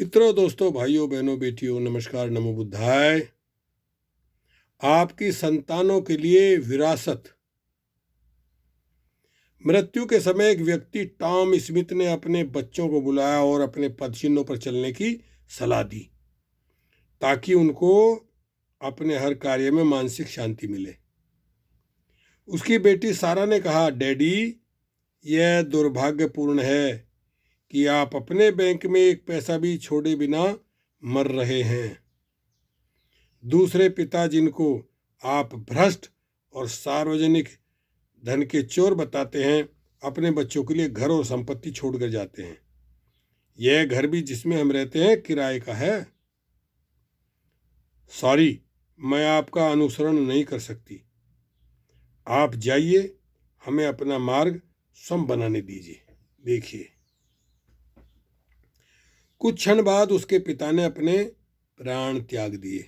मित्रों, दोस्तों, भाइयों, बहनों, बेटियों, नमस्कार, नमो बुद्धाय। आपकी संतानों के लिए विरासत। मृत्यु के समय एक व्यक्ति टॉम स्मिथ ने अपने बच्चों को बुलाया और अपने पदचिन्हों पर चलने की सलाह दी ताकि उनको अपने हर कार्य में मानसिक शांति मिले। उसकी बेटी सारा ने कहा, डैडी, यह दुर्भाग्यपूर्ण है कि आप अपने बैंक में एक पैसा भी छोड़े बिना मर रहे हैं। दूसरे पिता, जिनको आप भ्रष्ट और सार्वजनिक धन के चोर बताते हैं, अपने बच्चों के लिए घर और संपत्ति छोड़कर जाते हैं। यह घर भी जिसमें हम रहते हैं किराए का है। सॉरी, मैं आपका अनुसरण नहीं कर सकती। आप जाइए, हमें अपना मार्ग स्वयं बनाने दीजिए। देखिए, कुछ क्षण बाद उसके पिता ने अपने प्राण त्याग दिए।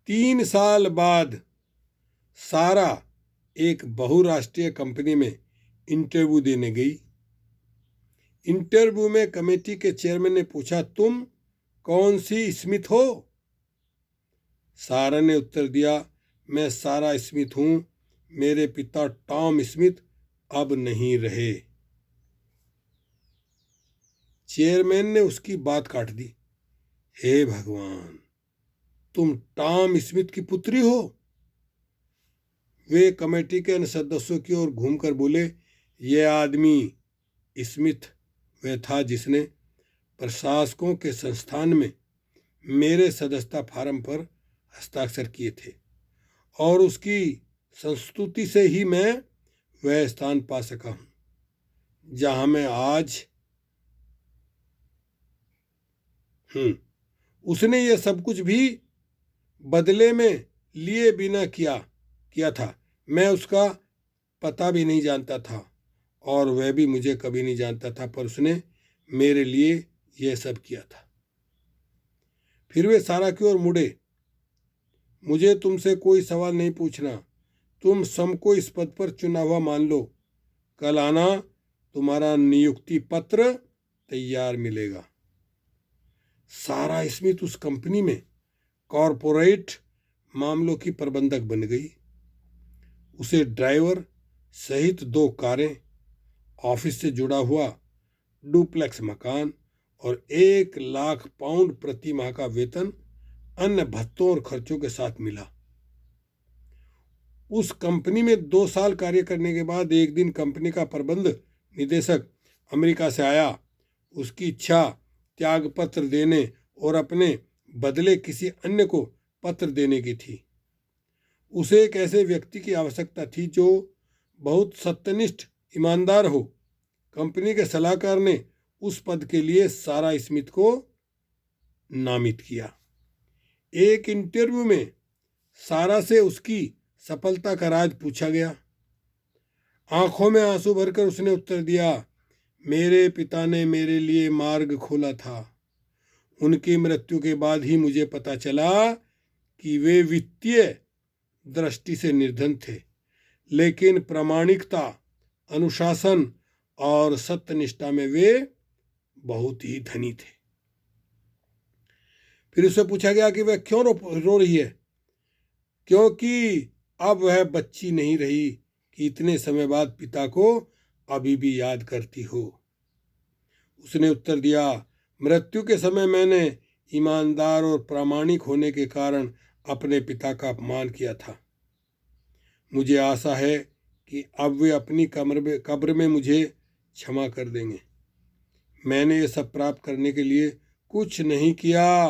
3 साल बाद सारा एक बहुराष्ट्रीय कंपनी में इंटरव्यू देने गई। इंटरव्यू में कमेटी के चेयरमैन ने पूछा, तुम कौन सी स्मिथ हो? सारा ने उत्तर दिया, मैं सारा स्मिथ हूं। मेरे पिता टॉम स्मिथ अब नहीं रहे। चेयरमैन ने उसकी बात काट दी। हे भगवान, तुम टॉम स्मिथ की पुत्री हो? वे कमेटी के अन्य सदस्यों की ओर घूमकर बोले, यह आदमी स्मिथ वह था जिसने प्रशासकों के संस्थान में मेरे सदस्यता फार्म पर हस्ताक्षर किए थे और उसकी संस्तुति से ही मैं वह स्थान पा सका हूं जहां मैं आज उसने यह सब कुछ भी बदले में लिए बिना किया था। मैं उसका पता भी नहीं जानता था और वह भी मुझे कभी नहीं जानता था, पर उसने मेरे लिए यह सब किया था। फिर वे सारा की ओर मुड़े। मुझे तुमसे कोई सवाल नहीं पूछना। तुम सबको इस पद पर चुना हुआ मान लो। कल आना, तुम्हारा नियुक्ति पत्र तैयार मिलेगा। सारा स्मिथ उस कंपनी में कॉरपोरेट मामलों की प्रबंधक बन गई। उसे ड्राइवर सहित 2 कारें, ऑफिस से जुड़ा हुआ डुप्लेक्स मकान और 1 लाख पाउंड प्रति माह का वेतन अन्य भत्तों और खर्चों के साथ मिला। उस कंपनी में 2 साल कार्य करने के बाद एक दिन कंपनी का प्रबंध निदेशक अमेरिका से आया। उसकी इच्छा त्याग पत्र देने और अपने बदले किसी अन्य को पत्र देने की थी। उसे एक ऐसे व्यक्ति की आवश्यकता थी जो बहुत सत्यनिष्ठ, ईमानदार हो। कंपनी के सलाहकार ने उस पद के लिए सारा स्मिथ को नामित किया। एक इंटरव्यू में सारा से उसकी सफलता का राज पूछा गया। आंखों में आंसू भरकर उसने उत्तर दिया, मेरे पिता ने मेरे लिए मार्ग खोला था। उनकी मृत्यु के बाद ही मुझे पता चला कि वे वित्तीय दृष्टि से निर्धन थे, लेकिन प्रामाणिकता, अनुशासन और सत्यनिष्ठा में वे बहुत ही धनी थे। फिर उससे पूछा गया कि वह क्यों रो रही है, क्योंकि अब वह बच्ची नहीं रही कि इतने समय बाद पिता को अभी भी याद करती हो। उसने उत्तर दिया, मृत्यु के समय मैंने ईमानदार और प्रामाणिक होने के कारण अपने पिता का अपमान किया था। मुझे आशा है कि अब वे अपनी कब्र में मुझे क्षमा कर देंगे। मैंने ये सब प्राप्त करने के लिए कुछ नहीं किया,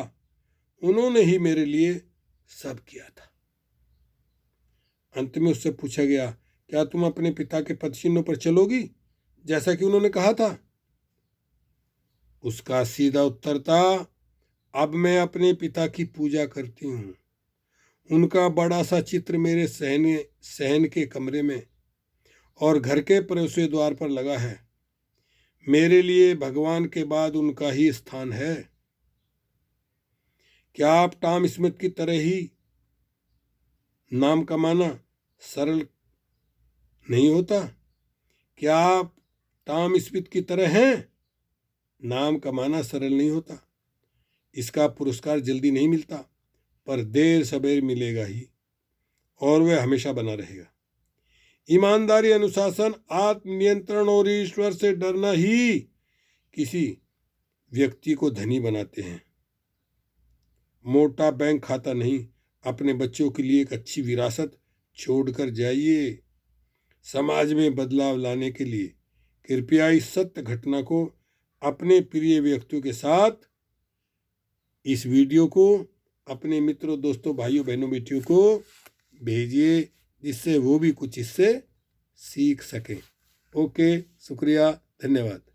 उन्होंने ही मेरे लिए सब किया था। अंत में उससे पूछा गया, क्या तुम अपने पिता के पदचिन्हों पर चलोगी जैसा कि उन्होंने कहा था? उसका सीधा उत्तर था, अब मैं अपने पिता की पूजा करती हूँ। उनका बड़ा सा चित्र मेरे सहन के कमरे में और घर के प्रवेश द्वार पर लगा है। मेरे लिए भगवान के बाद उनका ही स्थान है। क्या आप टॉम स्मिथ की तरह ही नाम कमाना सरल नहीं होता? क्या आप टॉम स्मिथ की तरह हैं? नाम कमाना सरल नहीं होता, इसका पुरस्कार जल्दी नहीं मिलता, पर देर सवेर मिलेगा ही, और वह हमेशा बना रहेगा। ईमानदारी, अनुशासन, आत्मनियंत्रण और ईश्वर से डरना ही किसी व्यक्ति को धनी बनाते हैं। मोटा बैंक खाता नहीं, अपने बच्चों के लिए एक अच्छी विरासत छोड़कर जाइए। समाज में बदलाव लाने के लिए कृपया इस सत्य घटना को अपने प्रिय व्यक्तियों के साथ, इस वीडियो को अपने मित्रों, दोस्तों, भाइयों, बहनों, बेटियों को भेजिए, जिससे वो भी कुछ इससे सीख सकें। ओके, शुक्रिया, धन्यवाद।